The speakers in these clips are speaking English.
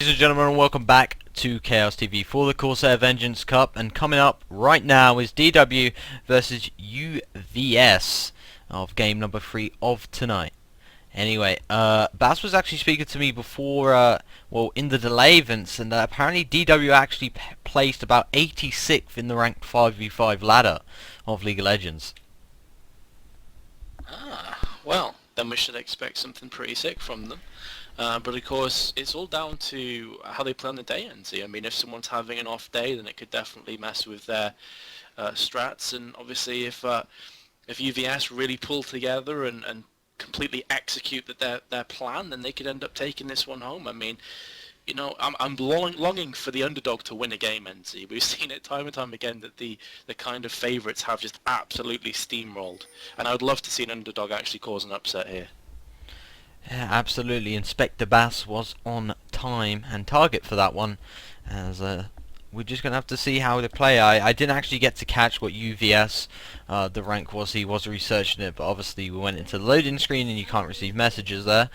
Ladies and gentlemen, welcome back to Chaos TV for the Corsair Vengeance Cup, and coming up right now is DW versus UVS of game number 3 of tonight. Anyway, Bas was actually speaking to me before, well, in the delay events, and apparently DW actually placed about 86th in the ranked 5v5 ladder of League of Legends. Well, then we should expect something pretty sick from them. But of course, it's all down to how they play on the day, NZ. I mean, if someone's having an off day, then it could definitely mess with their strats. And obviously, if UVS really pull together and completely execute their plan, then they could end up taking this one home. I mean, you know, I'm longing for the underdog to win a game, NZ. We've seen it time and time again that the kind of favourites have just absolutely steamrolled. And I would love to see an underdog actually cause an upset here. Yeah, absolutely. Inspector Bass was on time and target for that one, as we're just going to have to see how they play. I didn't actually get to catch what UVS the rank was. He was researching it, but obviously we went into the loading screen and you can't receive messages there.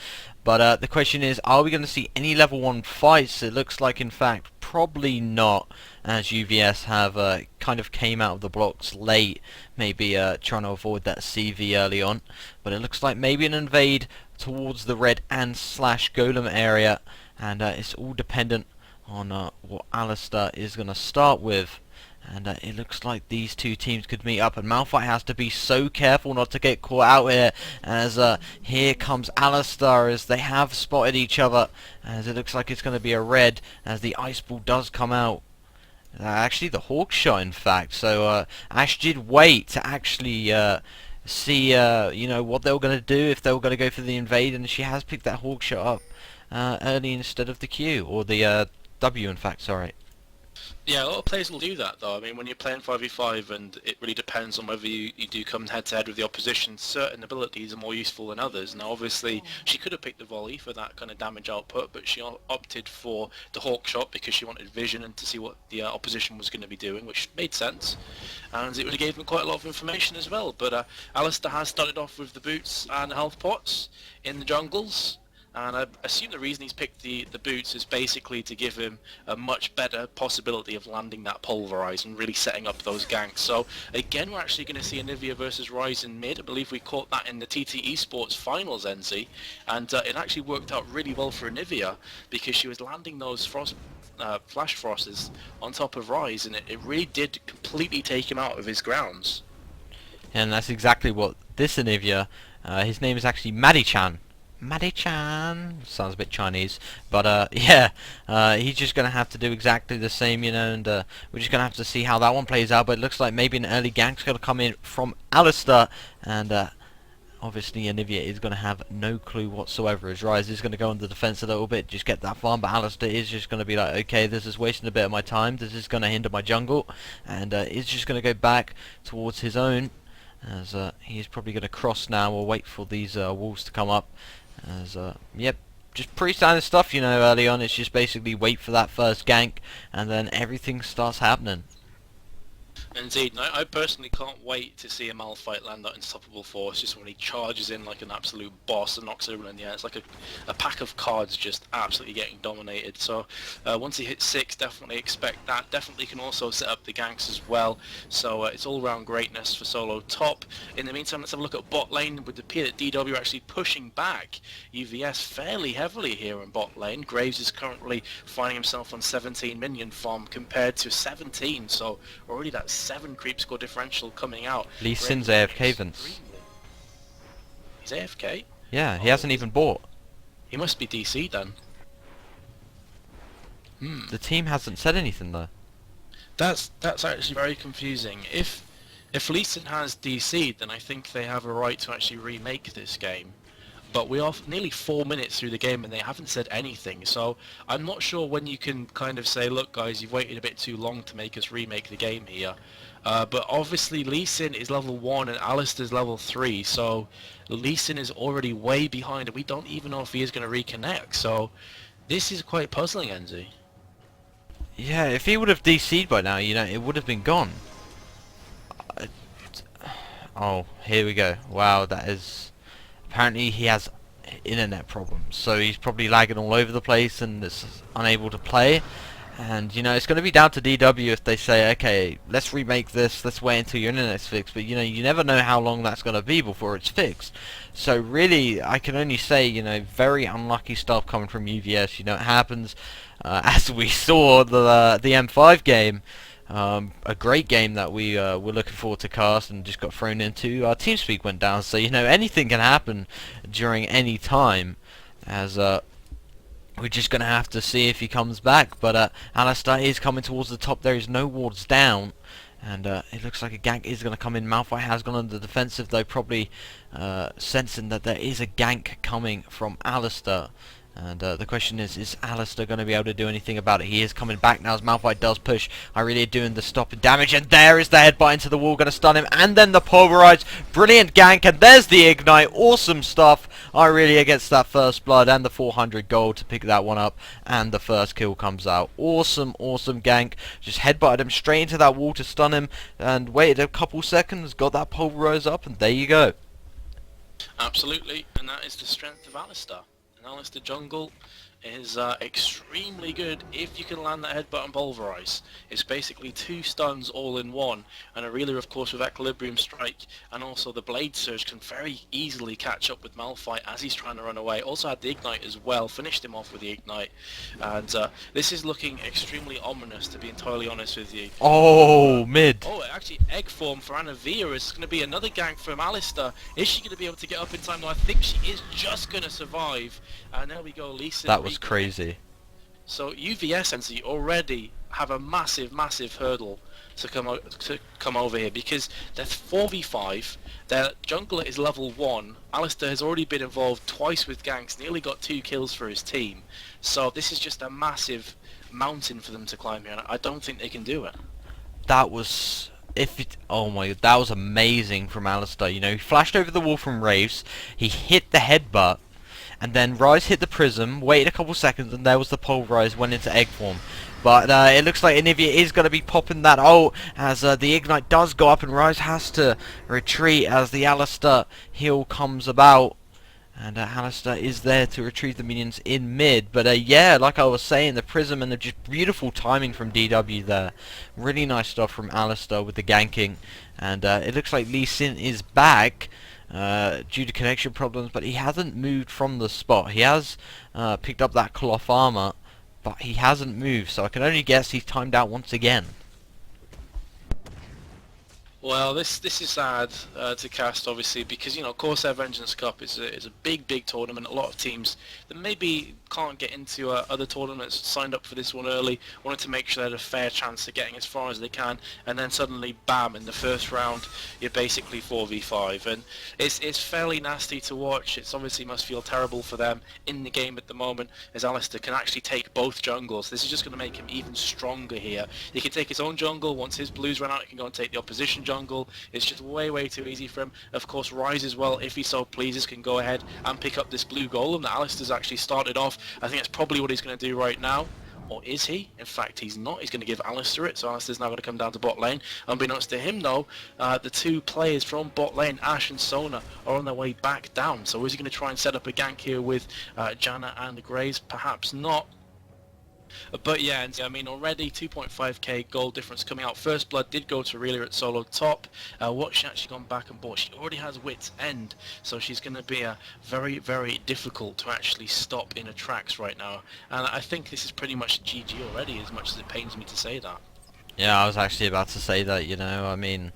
But the question is, are we going to see any level 1 fights? It looks like, in fact, probably not, as UVS have kind of came out of the blocks late, maybe trying to avoid that CV early on. But it looks like maybe an invade towards the red and slash golem area, and it's all dependent on what Alistair is going to start with. And it looks like these two teams could meet up, and Malphite has to be so careful not to get caught out here, as here comes Alistair, as they have spotted each other, as it looks like it's going to be a red, as the ice ball does come out. Actually the hawk shot, in fact. So Ash did wait to actually see you know, what they were going to do, if they were going to go for the invade, and she has picked that hawk shot up early instead of the Q, or the W, in fact, sorry. Yeah, a lot of players will do that though. I mean, when you're playing 5v5, and it really depends on whether you do come head to head with the opposition, certain abilities are more useful than others. Now obviously she could have picked the volley for that kind of damage output, but she opted for the hawk shot because she wanted vision and to see what the opposition was going to be doing, which made sense. And it would have given them quite a lot of information as well. But Alistair has started off with the boots and the health pots in the jungles. And I assume the reason he's picked the boots is basically to give him a much better possibility of landing that pulverize and really setting up those ganks. So again, we're actually going to see Anivia versus Ryze in mid. I believe we caught that in the TT Esports finals, NZ, and it actually worked out really well for Anivia because she was landing those flash frosts on top of Ryze, and it really did completely take him out of his grounds. And that's exactly what this Anivia, his name is actually Maddie-chan. Maddie-chan sounds a bit Chinese, but yeah, he's just gonna have to do exactly the same, you know, and we're just gonna have to see how that one plays out. But it looks like maybe an early gank's gonna come in from Alistair, and obviously Anivia is gonna have no clue whatsoever, as Ryze is gonna go on the defense a little bit, just get that farm. But Alistair is just gonna be like, okay, this is wasting a bit of my time, this is gonna hinder my jungle, and is just gonna go back towards his own, as he's probably gonna cross now or wait for these walls to come up. As yep, just pretty standard stuff, you know. Early on, it's just basically wait for that first gank, and then everything starts happening. Indeed, and I personally can't wait to see a Malphite land that unstoppable force, just when he charges in like an absolute boss and knocks everyone in the air. It's like a pack of cards just absolutely getting dominated. So once he hits 6, definitely expect that. Definitely can also set up the ganks as well. So it's all round greatness for solo top. In the meantime, let's have a look at bot lane. It would appear that DW are actually pushing back UVS fairly heavily here in bot lane. Graves is currently finding himself on 17 minion farm compared to 17, so already that's 7 creep score differential coming out. Lee Sin's AFK, Vince. He's AFK? Yeah, he hasn't even bought. He must be DC then. The team hasn't said anything though. That's actually very confusing. If Lee Sin has DC'd, then I think they have a right to actually remake this game. But we are nearly 4 minutes through the game and they haven't said anything, so I'm not sure when you can kind of say, look guys, you've waited a bit too long to make us remake the game here. But obviously Lee Sin is level 1 and Alistair's level 3, so Lee Sin is already way behind and we don't even know if he is going to reconnect, so this is quite puzzling, NZ. Yeah, if he would have DC'd by now, you know, it would have been gone. Oh, here we go. Wow, that is... Apparently he has internet problems. So he's probably lagging all over the place and is unable to play. And, you know, it's going to be down to DW if they say, okay, let's remake this, let's wait until your internet's fixed. But, you know, you never know how long that's going to be before it's fixed. So, really, I can only say, you know, very unlucky stuff coming from UVS. You know, it happens, as we saw the M5 game. A great game that we were looking forward to cast and just got thrown into. Our TeamSpeak went down, so, you know, anything can happen during any time. As, we're just going to have to see if he comes back. But Alistair is coming towards the top. There is no wards down. And it looks like a gank is going to come in. Malphite has gone on the defensive, though, probably sensing that there is a gank coming from Alistair. And the question is Alistair going to be able to do anything about it? He is coming back now as Malphite does push. Irelia doing the stopping damage, and there is the headbutt into the wall, going to stun him, and then the pulverize. Brilliant gank, and there's the ignite. Awesome stuff. Irelia gets that first blood and the 400 gold to pick that one up, and the first kill comes out. Awesome, awesome gank. Just headbutted him straight into that wall to stun him, and waited a couple seconds, got that pulverize up, and there you go. Absolutely, and that is the strength of Alistair. Alistair jungle is extremely good if you can land that headbutt and pulverize. It's basically 2 stuns all in one, and Irelia, of course, with Equilibrium Strike and also the Blade Surge can very easily catch up with Malphite as he's trying to run away. Also had the Ignite as well, finished him off with the Ignite, and this is looking extremely ominous, to be entirely honest with you. Oh, mid. Oh, actually, Egg Form for Anavia is going to be another gank from Alistair. Is she going to be able to get up in time? No, I think she is just going to survive. And there we go, Lisa. That was crazy. So UVS NC already have a massive, massive hurdle to come over here, because they're 4v5. Their jungler is level 1. Alistair has already been involved twice with ganks, nearly got 2 kills for his team. So this is just a massive mountain for them to climb here, and I don't think they can do it. That was... oh my god, that was amazing from Alistair. You know, he flashed over the wall from Raves, he hit the headbutt, and then Rise hit the Prism, waited a couple seconds, and there was the Pulverize, went into egg form. But it looks like Anivia is going to be popping that ult as the Ignite does go up, and Rise has to retreat as the Alistair heal comes about. And Alistair is there to retrieve the minions in mid. But yeah, like I was saying, the Prism and the just beautiful timing from DW there. Really nice stuff from Alistair with the ganking. And it looks like Lee Sin is back due to connection problems, but he hasn't moved from the spot. He has picked up that cloth armor, but he hasn't moved, so I can only guess he's timed out once again. Well, this is sad to cast, obviously, because, you know, Corsair Vengeance Cup is a big tournament. A lot of teams that maybe can't get into other tournaments signed up for this one early, wanted to make sure they had a fair chance of getting as far as they can, and then suddenly, bam, in the first round, you're basically 4v5, and it's fairly nasty to watch. It's obviously must feel terrible for them in the game at the moment, as Alistair can actually take both jungles. This is just going to make him even stronger here. He can take his own jungle. Once his blues run out, he can go and take the opposition jungle. It's just way too easy for him. Of course, Rise as well, if he so pleases, can go ahead and pick up this blue golem that Alistair's actually started off. I think that's probably what he's going to do right now. Or is he? In fact, he's not. He's going to give Alistair it, so Alistair's now going to come down to bot lane. Unbeknownst to him, though, the 2 players from bot lane, Ash and Sona, are on their way back down. So is he going to try and set up a gank here with Janna and Graves? Perhaps not. But yeah, and I mean, already 2.5k gold difference coming out. First blood did go to Aurelia at solo top. What she actually gone back and bought, she already has Wit's End, so she's going to be very difficult to actually stop in her tracks right now. And I think this is pretty much GG already, as much as it pains me to say that. Yeah, I was actually about to say that, you know, I mean,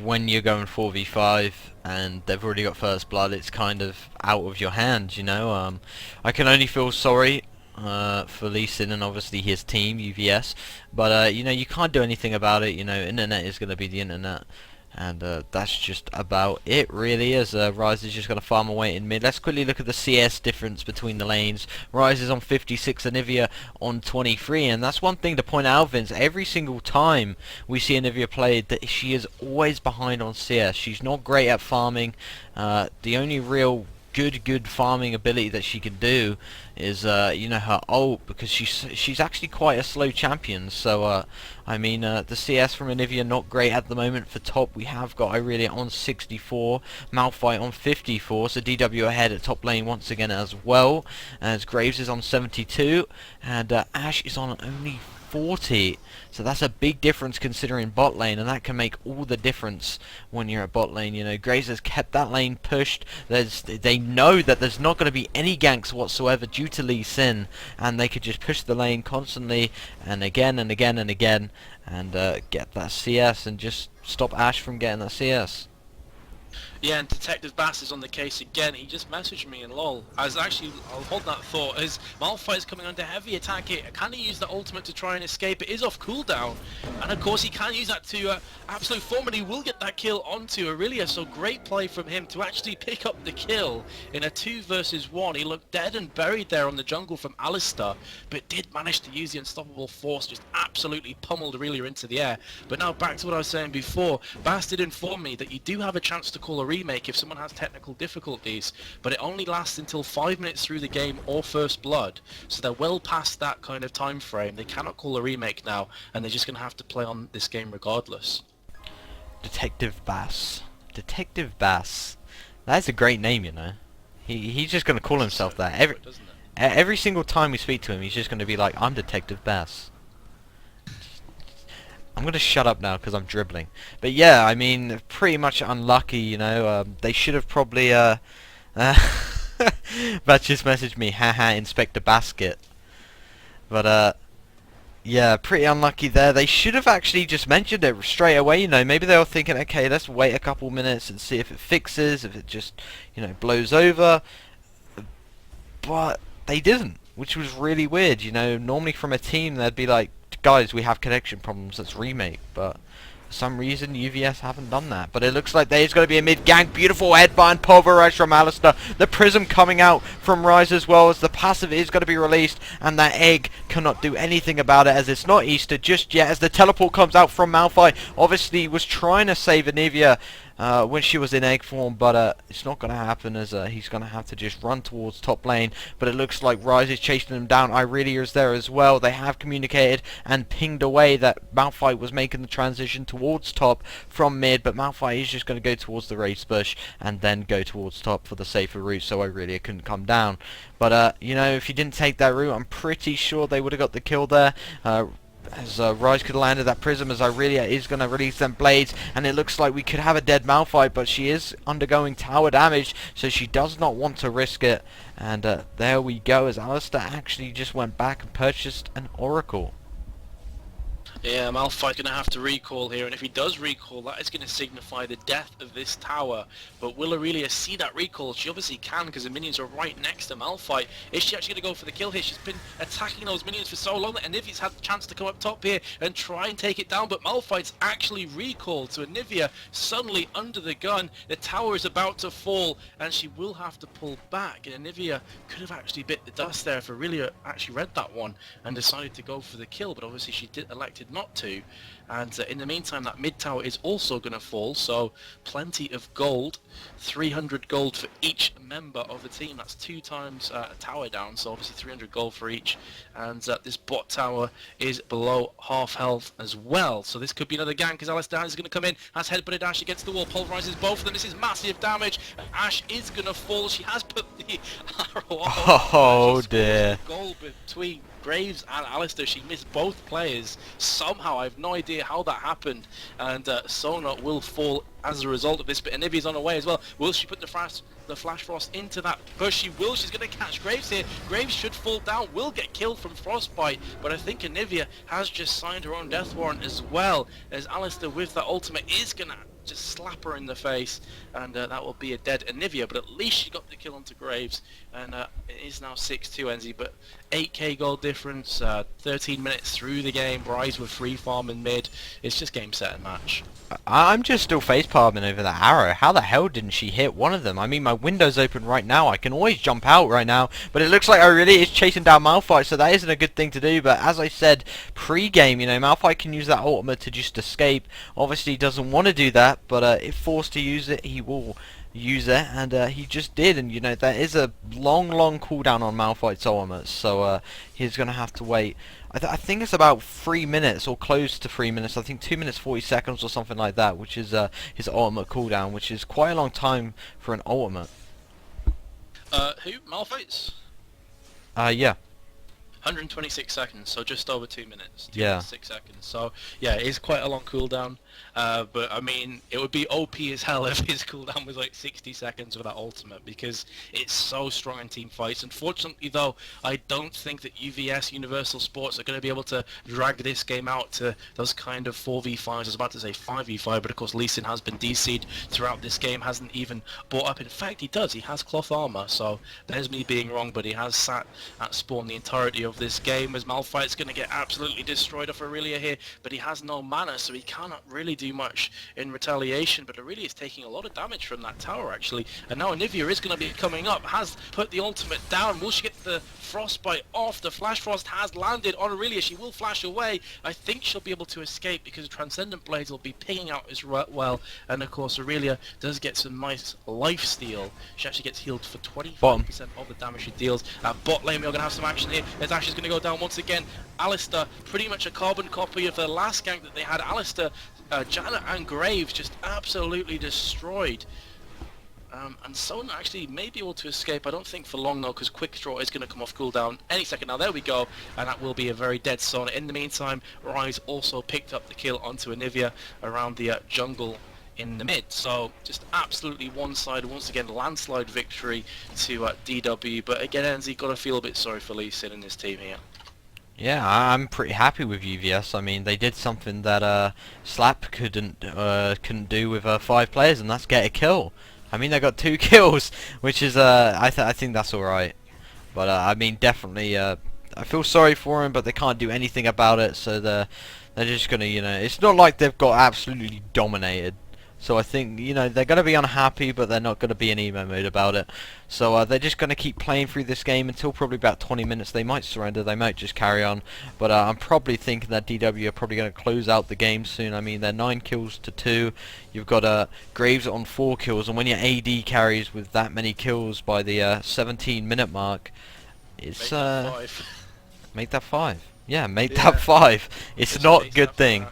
when you're going 4v5 and they've already got first blood, it's kind of out of your hands, you know. I can only feel sorry for Lee Sin and obviously his team, UVS, but you know, you can't do anything about it. You know, internet is going to be the internet, and that's just about it really, as Rise is just going to farm away in mid. Let's quickly look at the CS difference between the lanes. Rise is on 56, Anivia on 23, and that's one thing to point out, Vince. Every single time we see Anivia play, that she is always behind on CS. She's not great at farming. The only real good farming ability that she can do is you know, her ult, because she's actually quite a slow champion. So I mean, the CS from Anivia not great at the moment. For top we have got Irelia on 64, Malphite on 54, so DW ahead at top lane once again as well, as Graves is on 72 and Ashe is on only 40. So that's a big difference considering bot lane, and that can make all the difference when you're at bot lane. You know, Graves has kept that lane pushed. They know that there's not going to be any ganks whatsoever due to Lee Sin, and they could just push the lane constantly and again and again and again, and get that CS and just stop Ashe from getting that CS. Yeah, and Detective Bass is on the case again. He just messaged me in LOL. I'll hold that thought. As Malphite is coming under heavy attack here, can he use the ultimate to try and escape? It is off cooldown. And of course he can use that to absolute form, and he will get that kill onto Irelia. So great play from him to actually pick up the kill in a 2 versus 1. He looked dead and buried there on the jungle from Alistar, but did manage to use the unstoppable force, just absolutely pummeled Irelia into the air. But now back to what I was saying before, Bass did inform me that you do have a chance to call a remake if someone has technical difficulties, but it only lasts until 5 minutes through the game or first blood, so they're well past that kind of time frame. They cannot call a remake now, and they're just going to have to play on this game regardless. Detective Bass. Detective Bass. That's a great name, you know. He's just going to call himself that. Every single time we speak to him, he's just going to be like, I'm Detective Bass. I'm going to shut up now because I'm dribbling. But yeah, I mean, pretty much unlucky, you know. They should have probably... That just messaged me, haha, inspect the basket. But, yeah, pretty unlucky there. They should have actually just mentioned it straight away, you know. Maybe they were thinking, okay, let's wait a couple minutes and see if it fixes, if it just, you know, blows over. But they didn't, which was really weird, you know. Normally from a team, they'd be like, guys, we have connection problems, let's remake. But for some reason, UVS haven't done that. But it looks like there's going to be a mid-gank. Beautiful headband, pulverized from Alistar. The Prism coming out from Ryze as well, as the passive is going to be released. And that egg cannot do anything about it, as it's not Easter just yet. As the teleport comes out from Malphite. Obviously, was trying to save Anivia when she was in egg form, but it's not going to happen, as he's going to have to just run towards top lane. But it looks like Ryze is chasing him down. Irelia is there as well. They have communicated and pinged away that Malphite was making the transition towards top from mid, but Malphite is just going to go towards the race bush and then go towards top for the safer route, so Irelia couldn't come down. But you know, if he didn't take that route, I'm pretty sure they would have got the kill there. As Ryze could have landed that Prism, as Irelia is going to release them blades, and it looks like we could have a dead Malphite, but she is undergoing tower damage, so she does not want to risk it. And there we go, as Alistar actually just went back and purchased an Oracle. Yeah, Malphite's going to have to recall here, and if he does recall, that is going to signify the death of this tower. But will Irelia see that recall? She obviously can, because the minions are right next to Malphite. Is she actually going to go for the kill here? She's been attacking those minions for so long that Anivia's had the chance to come up top here and try and take it down, but Malphite's actually recalled. So Anivia suddenly under the gun. The tower is about to fall, and she will have to pull back. And Anivia could have actually bit the dust there if Irelia actually read that one and decided to go for the kill, but obviously she elected not to. And in the meantime, that mid tower is also going to fall, so plenty of gold. 300 gold for each member of the team. That's 2 times a tower down, so obviously 300 gold for each. And this bot tower is below half health as well, so this could be another gank, because Alistar is going to come in, has headbutted Ashe against the wall, pulverizes both of them. This is massive damage. Ashe is going to fall. She has put the arrow off. Oh dear. Goal between Graves and Alistar. She missed both players somehow. I have no idea how that happened, and Sona will fall as a result of this, but Anivia's on her way as well. Will she put the Flash Frost into that push? She will. She's going to catch Graves here. Graves should fall down, will get killed from Frostbite, but I think Anivia has just signed her own death warrant as well, as Alistar with that ultimate is going to just slap her in the face, and that will be a dead Anivia, but at least she got the kill onto Graves, and it is now 6-2 NZ, but 8k gold difference, 13 minutes through the game, Ryze with free farm in mid. It's just game, set and match. I'm just still facepalming over that arrow. How the hell didn't she hit one of them? I mean, my window's open right now. I can always jump out right now, but it looks like Irelia is chasing down Malphite, so that isn't a good thing to do. But as I said pre-game, you know, Malphite can use that ultimate to just escape. Obviously, he doesn't want to do that, but if forced to use it, he will use it, and he just did. And you know there is a long cooldown on Malphite's ultimate, so he's gonna have to wait. I think it's about 3 minutes or close to 3 minutes. I think 2 minutes 40 seconds or something like that, which is his ultimate cooldown, which is quite a long time for an ultimate. Who? Malphite's? Yeah. 126 seconds, so just over 2 minutes. Yeah. 6 seconds. So yeah, it is quite a long cooldown. But I mean, it would be OP as hell if his cooldown was like 60 seconds with that ultimate, because it's so strong in team fights. Unfortunately though, I don't think that UVS, Universal Sports, are going to be able to drag this game out to those kind of 4v5s. I was about to say 5v5, but of course Lee Sin has been DC'd throughout this game, hasn't even brought up. In fact, he does. He has cloth armor, so there's me being wrong, but he has sat at spawn the entirety of this game, as Malphite's going to get absolutely destroyed off Aurelia here, but he has no mana, so he cannot really do much in retaliation. But Aurelia is taking a lot of damage from that tower actually, and now Anivia is going to be coming up, has put the ultimate down. Will she get the frostbite off? The flash frost has landed on Aurelia. She will flash away. I think she'll be able to escape because Transcendent Blades will be picking out as well, and of course Aurelia does get some nice life steal. She actually gets healed for 25% of the damage she deals. Bot lane, we're going to have some action here as Ash is going to go down once again. Alistair, pretty much a carbon copy of the last gank that they had. Alistair, Janet and Graves just absolutely destroyed. And Sona actually may be able to escape. I don't think for long though, because Quick Draw is going to come off cooldown any second now. There we go, and that will be a very dead Sona. In the meantime, Rise also picked up the kill onto Anivia around the jungle in the mid. So just absolutely one-sided, once again, landslide victory to DW. But again, NZ got to feel a bit sorry for Lee Sin in this team here. Yeah, I'm pretty happy with UVS. I mean, they did something that Slap couldn't do with 5 players, and that's get a kill. I mean, they got 2 kills, which is I think that's all right. But I mean, definitely, I feel sorry for him, but they can't do anything about it. So they're just gonna, you know, it's not like they've got absolutely dominated. So I think, you know, they're going to be unhappy, but they're not going to be in emo mode about it. So they're just going to keep playing through this game until probably about 20 minutes. They might surrender, they might just carry on. But I'm probably thinking that DW are probably going to close out the game soon. I mean, they're 9 kills to 2. You've got Graves on 4 kills, and when your AD carries with that many kills by the 17-minute mark, it's... Make that 5. Yeah, make that 5. It's just not a good thing.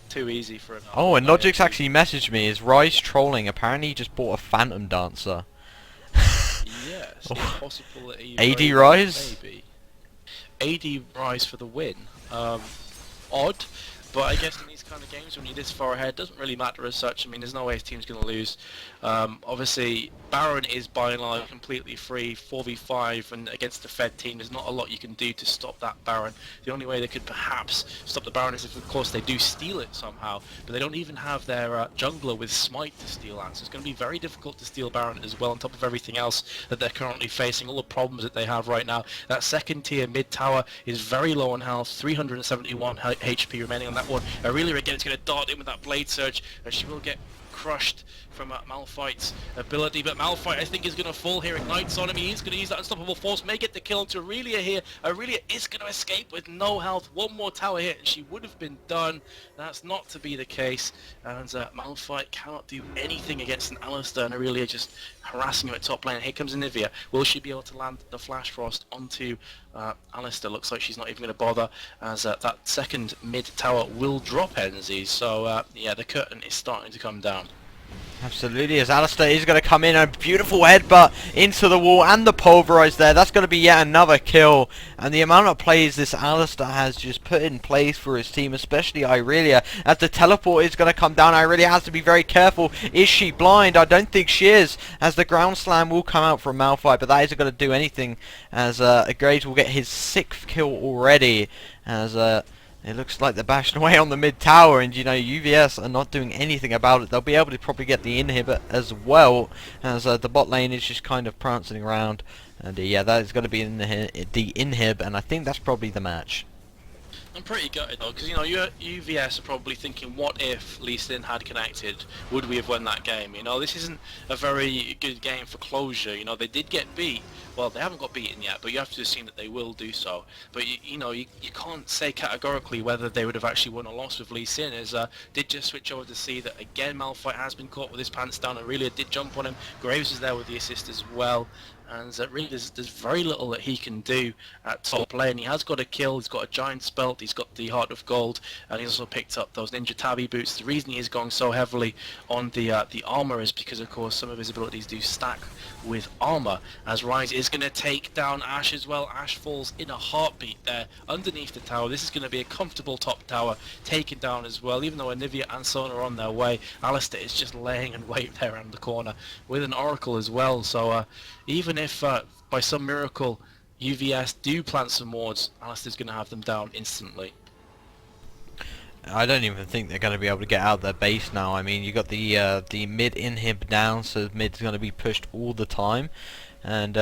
Too easy for an... Oh, and Logic's actually messaged me. Is Rise trolling? Apparently he just bought a Phantom Dancer. Yes, it's possible that he... AD Rise? Maybe. AD Rise for the win. Odd, but I guess in these kind of games when you're this far ahead, it doesn't really matter as such. I mean, there's no way his team's going to lose. Obviously, Baron is by and large completely free, 4v5, and against the Fed team, there's not a lot you can do to stop that Baron. The only way they could perhaps stop the Baron is if, of course, they do steal it somehow, but they don't even have their jungler with Smite to steal that, so it's going to be very difficult to steal Baron as well, on top of everything else that they're currently facing, all the problems that they have right now. That second tier mid tower is very low on health, 371 HP remaining on that one. Aurelia again is going to dart in with that Blade Surge, and she will get crushed from Malphite's ability, but Malphite I think is going to fall here. Ignites on him, he's going to use that unstoppable force, may get the kill into Aurelia here. Aurelia is going to escape with no health. One more tower hit and she would have been done. That's not to be the case, and Malphite cannot do anything against an Alistair, and Aurelia just harassing him at top lane. Here comes Anivia. Will she be able to land the Flash Frost onto Alistair? Looks like she's not even going to bother, as that second mid tower will drop NZ. So yeah, the curtain is starting to come down. Absolutely, as Alistair is going to come in, a beautiful headbutt into the wall and the pulverize there. That's going to be yet another kill, and the amount of plays this Alistair has just put in place for his team, especially Aurelia, as the teleport is going to come down. Aurelia has to be very careful. Is she blind? I don't think she is, as the ground slam will come out from Malphite, but that isn't going to do anything, as Graves will get his 6th kill already, as it looks like they're bashing away on the mid tower, and you know, UVS are not doing anything about it. They'll be able to probably get the inhib as well, as the bot lane is just kind of prancing around, and yeah, that is going to be the inhib, and I think that's probably the match. I'm pretty gutted though, because you know UVS are probably thinking, what if Lee Sin had connected? Would we have won that game? You know, this isn't a very good game for closure. You know, they did get beat. Well, they haven't got beaten yet, but you have to assume that they will do so. But you know, you can't say categorically whether they would have actually won or lost with Lee Sin. As did just switch over to see that again, Malphite has been caught with his pants down. Aurelia did jump on him. Graves is there with the assist as well. And really there's very little that he can do at top lane. He has got a kill, he's got a giant spelt, he's got the Heart of Gold, and he's also picked up those Ninja Tabi boots. The reason he is going so heavily on the armor is because of course some of his abilities do stack with armor, as Rise is going to take down Ashe as well. Ashe falls in a heartbeat there underneath the tower. This is going to be a comfortable top tower taken down as well, even though Anivia and Son are on their way. Alistair is just laying in wait there around the corner with an Oracle as well, so even if by some miracle UVS do plant some wards, Alistair's going to have them down instantly. I don't even think they're going to be able to get out of their base now. I mean, you got the mid inhib down, so mid's going to be pushed all the time, and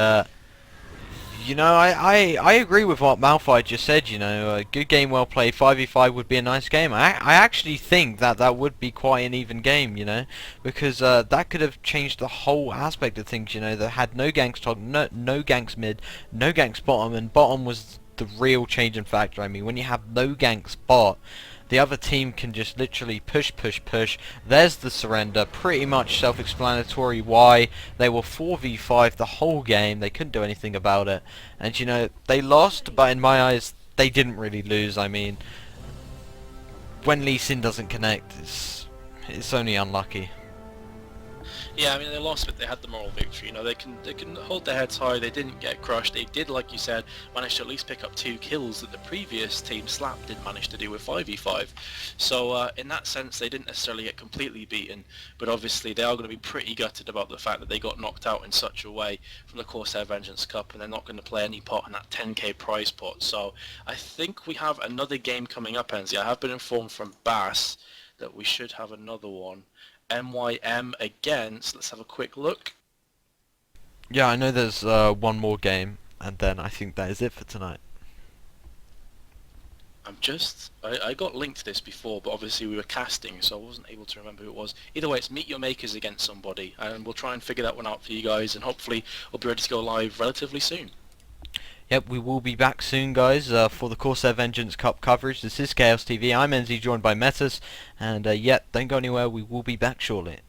you know, I agree with what Malphite just said. You know, a good game, well played. 5v5 would be a nice game. I actually think that would be quite an even game. You know, because that could have changed the whole aspect of things. You know, that had no ganks top, no ganks mid, no ganks bottom, and bottom was the real changing factor. I mean, when you have no ganks bot, the other team can just literally push, push, push. There's the surrender. Pretty much self-explanatory why they were 4v5 the whole game. They couldn't do anything about it. And, you know, they lost, but in my eyes, they didn't really lose. I mean, when Lee Sin doesn't connect, it's only unlucky. Yeah, I mean they lost, but they had the moral victory. You know, they can hold their heads high. They didn't get crushed. They did, like you said, manage to at least pick up 2 kills that the previous team Slap didn't manage to do with 5v5. So in that sense, they didn't necessarily get completely beaten. But obviously, they are going to be pretty gutted about the fact that they got knocked out in such a way from the Corsair Vengeance Cup, and they're not going to play any pot in that 10k prize pot. So I think we have another game coming up, Enzi. I have been informed from Bass that we should have another one. MYM again, so let's have a quick look. Yeah, I know there's one more game, and then I think that is it for tonight. I got linked to this before, but obviously we were casting, so I wasn't able to remember who it was. Either way, it's Meet Your Makers against somebody, and we'll try and figure that one out for you guys, and hopefully we'll be ready to go live relatively soon. Yep, we will be back soon, guys, for the Corsair Vengeance Cup coverage. This is Chaos TV. I'm NZ, joined by Metas, and yet, don't go anywhere. We will be back shortly.